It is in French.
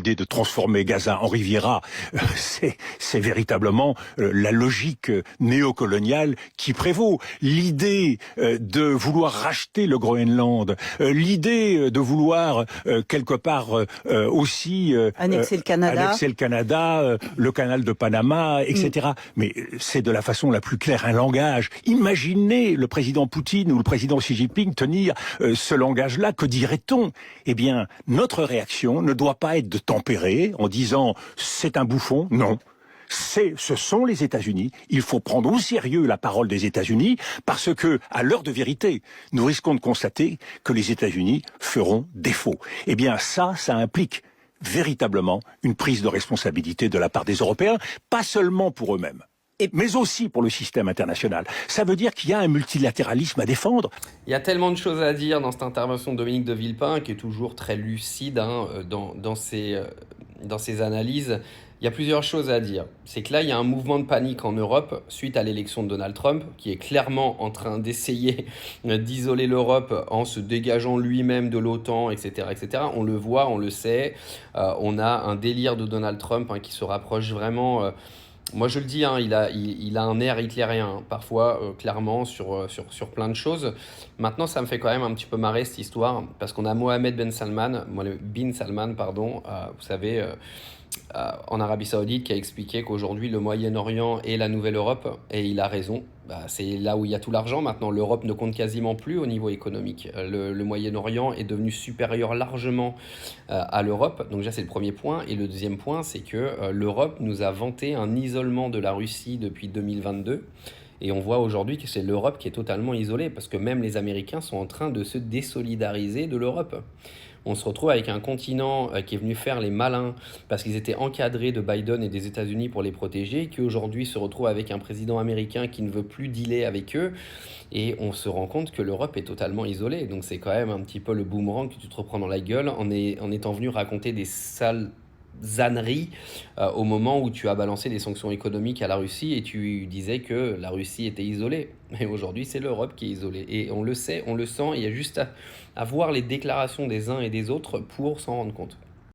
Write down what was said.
l'idée de transformer Gaza en Riviera, c'est véritablement la logique néocoloniale qui prévaut. L'idée de vouloir racheter le Groenland, l'idée de vouloir quelque part aussi annexer le Canada, le canal de Panama, etc. Mais c'est de la façon la plus claire un langage. Imaginez le président Poutine ou le président Xi Jinping tenir ce langage-là. Que dirait-on? Eh bien, notre réaction ne doit pas être de tempérer en disant « c'est un bouffon ». Non. Ce sont les États-Unis. Il faut prendre au sérieux la parole des États-Unis parce que, à l'heure de vérité, nous risquons de constater que les États-Unis feront défaut. Eh bien, ça implique véritablement une prise de responsabilité de la part des Européens, pas seulement pour eux-mêmes, mais aussi pour le système international. Ça veut dire qu'il y a un multilatéralisme à défendre. Il y a tellement de choses à dire dans cette intervention de Dominique de Villepin, qui est toujours très lucide dans ses analyses. Il y a plusieurs choses à dire. C'est que là, il y a un mouvement de panique en Europe suite à l'élection de Donald Trump, qui est clairement en train d'essayer d'isoler l'Europe en se dégageant lui-même de l'OTAN, etc., etc. On le voit, on le sait. On a un délire de Donald Trump qui se rapproche vraiment... moi, je le dis, il a un air hitlérien, parfois, clairement, sur plein de choses. Maintenant, ça me fait quand même un petit peu marrer, cette histoire, parce qu'on a Mohamed bin Salman, vous savez... en Arabie Saoudite, qui a expliqué qu'aujourd'hui le Moyen-Orient est la nouvelle Europe, et il a raison. C'est là où il y a tout l'argent. Maintenant, l'Europe ne compte quasiment plus au niveau économique. Le Moyen-Orient est devenu supérieur largement à l'Europe. Donc déjà, c'est le premier point. Et le deuxième point, c'est que l'Europe nous a vanté un isolement de la Russie depuis 2022. Et on voit aujourd'hui que c'est l'Europe qui est totalement isolée, parce que même les Américains sont en train de se désolidariser de l'Europe. On se retrouve avec un continent qui est venu faire les malins parce qu'ils étaient encadrés de Biden et des États-Unis pour les protéger, et qui aujourd'hui se retrouve avec un président américain qui ne veut plus dealer avec eux. Et on se rend compte que l'Europe est totalement isolée. Donc c'est quand même un petit peu le boomerang que tu te reprends dans la gueule en étant venu raconter des sales âneries au moment où tu as balancé des sanctions économiques à la Russie et tu disais que la Russie était isolée. Mais aujourd'hui, c'est l'Europe qui est isolée. Et on le sait, on le sent, il y a juste à voir les déclarations des uns et des autres pour s'en rendre compte.